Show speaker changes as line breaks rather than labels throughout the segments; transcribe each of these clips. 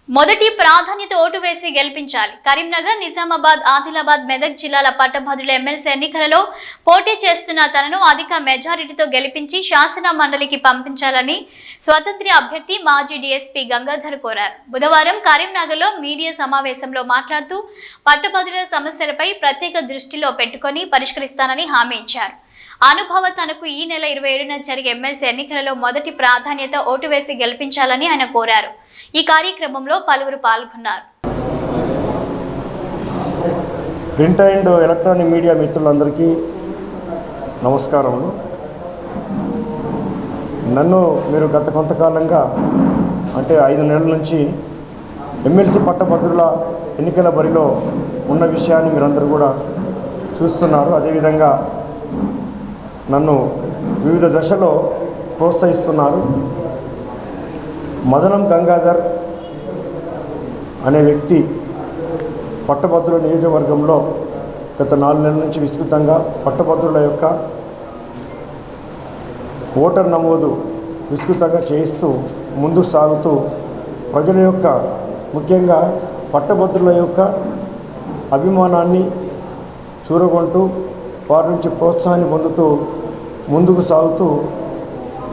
మొదటి ప్రాధాన్యత ఓటు వేసి గెలిపించాలి. కరీంనగర్, నిజామాబాద్, ఆదిలాబాద్, మెదక్ జిల్లాల పట్టభద్రుల ఎమ్మెల్సీ ఎన్నికలలో పోటీ చేస్తున్న తనను అధిక మెజారిటీతో గెలిపించి శాసన మండలికి పంపించాలని స్వతంత్ర అభ్యర్థి మాజీ డీఎస్పీ గంగాధర్ కోరారు. బుధవారం కరీంనగర్లో మీడియా సమావేశంలో మాట్లాడుతూ పట్టభద్రుల సమస్యలపై ప్రత్యేక దృష్టిలో పెట్టుకుని పరిష్కరిస్తానని హామీ ఇచ్చారు. అనుభవ తనకు ఈ నెల 27న జరిగే ఎమ్మెల్సీ ఎన్నికలలో మొదటి ప్రాధాన్యత ఓటు వేసి గెలిపించాలని ఆయన కోరారు. ఈ కార్యక్రమంలో పలువురు పాల్గొన్నారు.
ప్రింట్ అండ్ ఎలక్ట్రానిక్ మీడియా మిత్రులందరికీ నమస్కారములు. నన్ను మీరు గత కొంతకాలంగా అంటే 5 నెలల నుంచి ఎమ్మెల్సీ పట్టభద్రుల ఎన్నికల బరిలో ఉన్న విషయాన్ని మీరందరూ కూడా చూస్తున్నారు. అదేవిధంగా నన్ను వివిధ దశలో ప్రోత్సహిస్తున్నారు. మదనం గంగాధర్ అనే వ్యక్తి పట్టభద్రుల నియోజకవర్గంలో గత 4 నెలల నుంచి విస్తృతంగా పట్టభద్రుల యొక్క ఓటర్ నమోదు విస్తృతంగా చేయిస్తూ ముందుకు సాగుతూ ప్రజల యొక్క ముఖ్యంగా పట్టభద్రుల యొక్క అభిమానాన్ని చూరగొంటూ వారి నుంచి ప్రోత్సాహాన్ని పొందుతూ ముందుకు సాగుతూ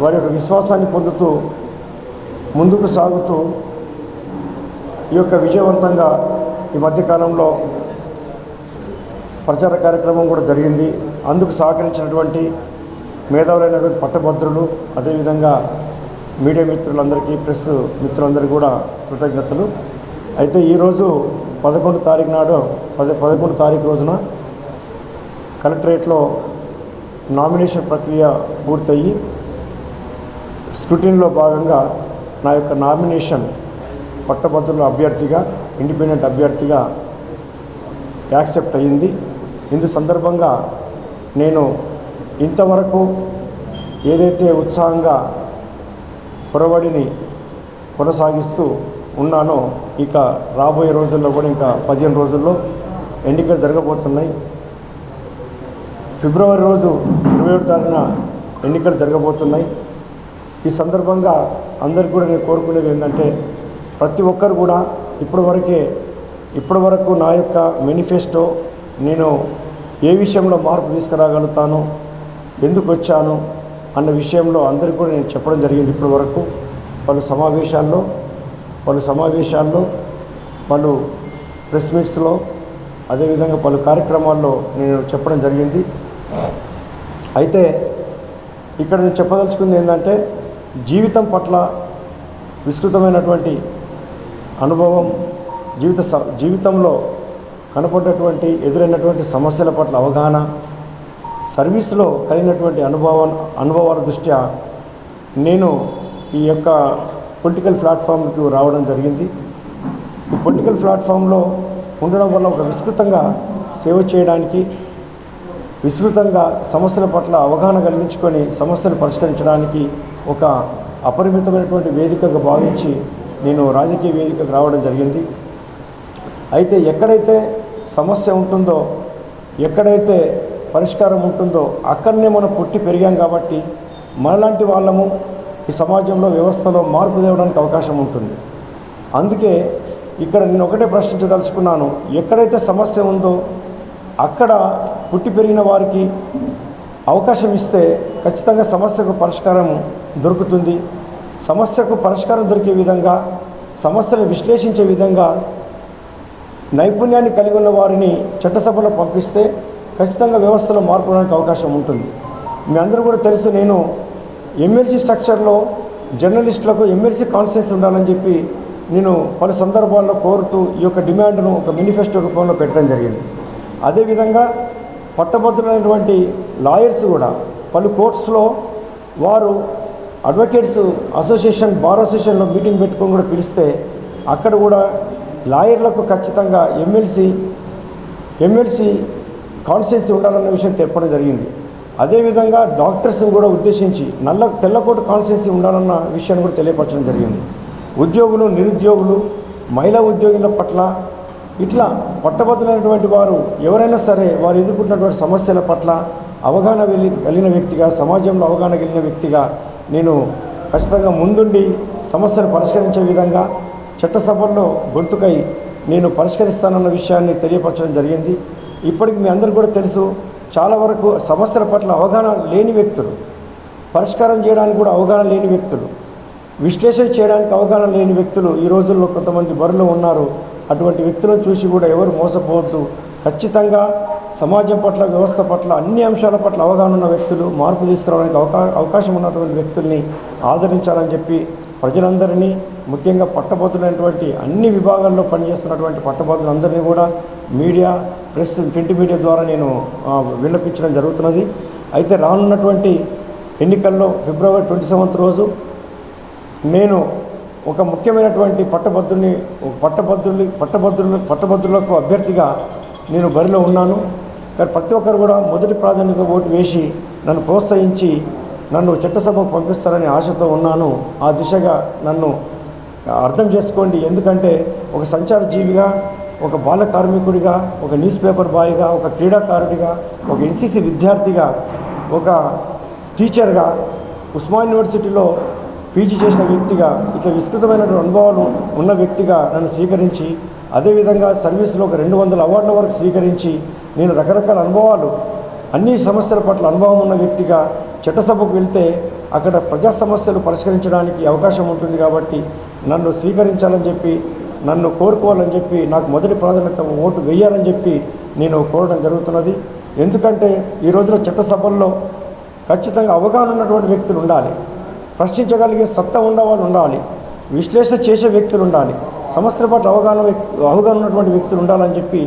వారి యొక్క విశ్వాసాన్ని పొందుతూ ముందుకు సాగుతూ ఈ యొక్క విజయవంతంగా ఈ మధ్యకాలంలో ప్రచార కార్యక్రమం కూడా జరిగింది. అందుకు సహకరించినటువంటి మేధావులైన పట్టభద్రులు అదేవిధంగా మీడియా మిత్రులందరికీ ప్రెస్ మిత్రులందరికీ కూడా కృతజ్ఞతలు. అయితే ఈరోజు 11 తారీఖు నాడు 11 తారీఖు రోజున కలెక్టరేట్లో నామినేషన్ ప్రక్రియ పూర్తయ్యి స్క్రూటినీలో భాగంగా నా యొక్క నామినేషన్ పట్టభద్రుల అభ్యర్థిగా ఇండిపెండెంట్ అభ్యర్థిగా యాక్సెప్ట్ అయ్యింది. ఇందు సందర్భంగా నేను ఇంతవరకు ఏదైతే ఉత్సాహంగా పొరబడిని కొనసాగిస్తూ ఉన్నానో ఇక రాబోయే రోజుల్లో కూడా ఇంకా 15 రోజుల్లో ఎన్నికలు జరగబోతున్నాయి. ఫిబ్రవరి రోజు 27వ తారీఖున ఎన్నికలు జరగబోతున్నాయి. ఈ సందర్భంగా అందరికీ కూడా నేను కోరుకునేది ఏంటంటే ప్రతి ఒక్కరు కూడా ఇప్పటి వరకు నా యొక్క మేనిఫెస్టో నేను ఏ విషయంలో మార్పు తీసుకురాగలుగుతాను, ఎందుకు వచ్చాను అన్న విషయంలో అందరికీ కూడా నేను చెప్పడం జరిగింది. ఇప్పటి వరకు పలు సమావేశాల్లో పలు ప్రెస్ మీట్స్లో అదేవిధంగా పలు కార్యక్రమాల్లో నేను చెప్పడం జరిగింది. అయితే ఇక్కడ నేను చెప్పదలుచుకుంది ఏంటంటే జీవితం పట్ల విస్తృతమైనటువంటి అనుభవం, జీవితంలో కనపడ్డటువంటి ఎదురైనటువంటి సమస్యల పట్ల అవగాహన, సర్వీస్లో కలిగినటువంటి అనుభవాల దృష్ట్యా నేను ఈ యొక్క పొలిటికల్ ప్లాట్ఫామ్కి రావడం జరిగింది. ఈ పొలిటికల్ ప్లాట్ఫామ్లో ఉండడం వల్ల ఒక విస్తృతంగా సేవ చేయడానికి, విస్తృతంగా సమస్యల పట్ల అవగాహన కలిగించుకొని సమస్యలు పరిష్కరించడానికి ఒక అపరిమితమైనటువంటి వేదికగా భావించి నేను రాజకీయ వేదికకు రావడం జరిగింది. అయితే ఎక్కడైతే సమస్య ఉంటుందో, ఎక్కడైతే పరిష్కారం ఉంటుందో అక్కడనే మనం పుట్టి పెరిగాం కాబట్టి మనలాంటి వాళ్ళము ఈ సమాజంలో వ్యవస్థలో మార్పు తేవడానికి అవకాశం ఉంటుంది. అందుకే ఇక్కడ నేను ఒకటే ప్రశ్నించదలుచుకున్నాను, ఎక్కడైతే సమస్య ఉందో అక్కడ పుట్టి పెరిగిన వారికి అవకాశం ఇస్తే ఖచ్చితంగా సమస్యకు పరిష్కారం దొరుకుతుంది. సమస్యకు పరిష్కారం దొరికే విధంగా, సమస్యను విశ్లేషించే విధంగా నైపుణ్యాన్ని కలిగి ఉన్న వారిని చట్టసభలో పంపిస్తే ఖచ్చితంగా వ్యవస్థలో మార్పు అవడానికి అవకాశం ఉంటుంది. మీ అందరూ కూడా తెలుసు, నేను ఎమ్మెల్సీ స్ట్రక్చర్లో జర్నలిస్టులకు ఎమ్మెల్సీ కాన్స్టిట్యూన్సీ ఉండాలని చెప్పి నేను పలు సందర్భాల్లో కోరుతూ ఈ యొక్క డిమాండ్ను ఒక మేనిఫెస్టో రూపంలో పెట్టడం జరిగింది. అదేవిధంగా పట్టభద్రులైనటువంటి లాయర్స్ కూడా పలు కోర్ట్స్లో వారు అడ్వకేట్స్ అసోసియేషన్, బార్ అసోసియేషన్లో మీటింగ్ పెట్టుకొని కూడా పిలిస్తే అక్కడ కూడా లాయర్లకు ఖచ్చితంగా ఎమ్మెల్సీ కాన్స్టిట్యూన్సీ ఉండాలన్న విషయం చెప్పడం జరిగింది. అదేవిధంగా డాక్టర్స్ని కూడా ఉద్దేశించి తెల్లకోట కాన్స్టిట్యూన్సీ ఉండాలన్న విషయాన్ని కూడా తెలియపరచడం జరిగింది. ఉద్యోగులు, నిరుద్యోగులు, మహిళా ఉద్యోగుల పట్ల ఇట్లా పట్టభద్రులైనటువంటి వారు ఎవరైనా సరే వారు ఎదుర్కొంటున్నటువంటి సమస్యల పట్ల అవగాహన కలిగిన వ్యక్తిగా, సమాజంలో అవగాహన కలిగిన వ్యక్తిగా నేను ఖచ్చితంగా ముందుండి సమస్యను పరిష్కరించే విధంగా చట్టసభల్లో గొంతుకై నేను పరిష్కరిస్తానన్న విషయాన్ని తెలియపరచడం జరిగింది. ఇప్పటికి మీ అందరికీ కూడా తెలుసు, చాలా వరకు సమస్యల పట్ల అవగాహన లేని వ్యక్తులు, పరిష్కారం చేయడానికి కూడా అవగాహన లేని వ్యక్తులు, విశ్లేషణ చేయడానికి అవగాహన లేని వ్యక్తులు ఈ రోజుల్లో కొంతమంది బరిలో ఉన్నారు. అటువంటి వ్యక్తులను చూసి కూడా ఎవరు మోసపోవద్దు. ఖచ్చితంగా సమాజం పట్ల, వ్యవస్థ పట్ల, అన్ని అంశాల పట్ల అవగాహన ఉన్న వ్యక్తులు, మార్పు తీసుకురావడానికి అవకాశం ఉన్నటువంటి వ్యక్తుల్ని ఆదరించాలని చెప్పి ప్రజలందరినీ, ముఖ్యంగా పట్టభద్రులైనటువంటి అన్ని విభాగాల్లో పనిచేస్తున్నటువంటి పట్టభద్రులందరినీ కూడా మీడియా, ప్రెస్, ప్రింట్ మీడియా ద్వారా నేను విన్నపించడం జరుగుతున్నది. అయితే రానున్నటువంటి ఎన్నికల్లో ఫిబ్రవరి 27 రోజు నేను ఒక ముఖ్యమైనటువంటి పట్టభద్రులకు అభ్యర్థిగా నేను బరిలో ఉన్నాను. కానీ ప్రతి ఒక్కరు కూడా మొదటి ప్రాధాన్యత ఓటు వేసి నన్ను ప్రోత్సహించి నన్ను చట్టసభకు పంపిస్తారని ఆశతో ఉన్నాను. ఆ దిశగా నన్ను అర్థం చేసుకోండి. ఎందుకంటే ఒక సంచార జీవిగా, ఒక బాల కార్మికుడిగా, ఒక న్యూస్ పేపర్ బాయ్గా, ఒక క్రీడాకారుడిగా, ఒక ఎన్సీసీ విద్యార్థిగా, ఒక టీచర్గా, ఉస్మాన్ యూనివర్సిటీలో పీజీ చేసిన వ్యక్తిగా, ఇట్లా విస్తృతమైనటువంటి అనుభవాలు ఉన్న వ్యక్తిగా నన్ను స్వీకరించి, అదేవిధంగా సర్వీసులో ఒక 200 అవార్డుల వరకు స్వీకరించి, నేను రకరకాల అనుభవాలు, అన్ని సమస్యల పట్ల అనుభవం ఉన్న వ్యక్తిగా చట్టసభకు వెళ్తే అక్కడ ప్రజా సమస్యలు పరిష్కరించడానికి అవకాశం ఉంటుంది. కాబట్టి నన్ను స్వీకరించాలని చెప్పి, నన్ను కోరుకోవాలని చెప్పి, నాకు మొదటి ప్రాధాన్యత ఓటు వేయాలని చెప్పి నేను కోరడం జరుగుతున్నది. ఎందుకంటే ఈ రోజున చట్టసభల్లో ఖచ్చితంగా అవగాహన ఉన్నటువంటి వ్యక్తులు ఉండాలి, ప్రశ్నించగలిగే సత్తా ఉన్నవాళ్ళు ఉండాలి, విశ్లేషణ చేసే వ్యక్తులు ఉండాలి, సమస్యల పట్ల అవగాహన ఉన్నటువంటి వ్యక్తులు ఉండాలని చెప్పి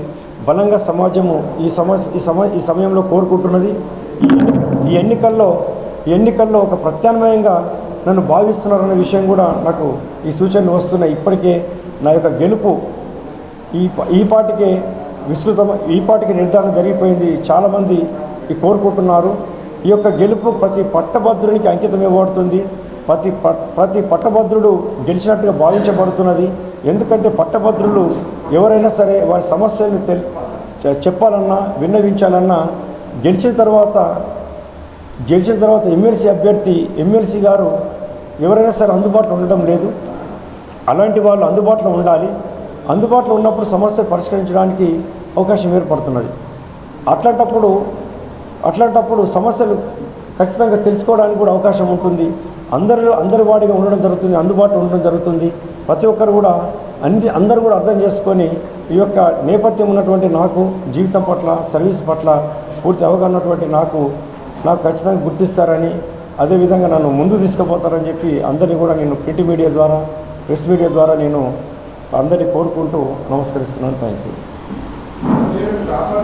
బలంగా సమాజము ఈ సమయంలో కోరుకుంటున్నది. ఈ ఎన్నికల్లో ఒక ప్రత్యామ్నాయంగా నన్ను భావిస్తున్నారన్న విషయం కూడా నాకు ఈ సూచనలు వస్తున్నాయి. ఇప్పటికే నా యొక్క గెలుపు ఈ పాటికే నిర్ధారణ జరిగిపోయింది. చాలామంది కోరుకుంటున్నారు. ఈ యొక్క గెలుపు ప్రతి పట్టభద్రునికి అంకితం ఇవ్వబడుతుంది. ప్రతి పట్టభద్రుడు గెలిచినట్టుగా భావించబడుతున్నది. ఎందుకంటే పట్టభద్రులు ఎవరైనా సరే వారి సమస్యలను చెప్పాలన్నా, విన్నవించాలన్నా గెలిచిన తర్వాత ఎమ్మెల్సీ గారు ఎవరైనా సరే అందుబాటులో ఉండడం లేదు. అలాంటి వాళ్ళు అందుబాటులో ఉండాలి. అందుబాటులో ఉన్నప్పుడు సమస్య పరిష్కరించడానికి అవకాశం ఏర్పడుతున్నది. అట్లాంటప్పుడు సమస్యలు ఖచ్చితంగా తెలుసుకోవడానికి కూడా అవకాశం ఉంటుంది. అందరి వాడిగా ఉండడం జరుగుతుంది, అందుబాటులో ఉండడం జరుగుతుంది. ప్రతి ఒక్కరు కూడా అందరూ కూడా అర్థం చేసుకొని ఈ యొక్క నేపథ్యం ఉన్నటువంటి నాకు, జీవితం పట్ల, సర్వీస్ పట్ల పూర్తి అవగాహన ఉన్నటువంటి నాకు ఖచ్చితంగా గుర్తిస్తారని, అదేవిధంగా నన్ను ముందు తీసుకుపోతారని చెప్పి అందరినీ కూడా నేను ప్రింట్ మీడియా ద్వారా, ప్రెస్ మీడియా ద్వారా నేను అందరినీ కోరుకుంటూ నమస్కరిస్తున్నాను. Thank you.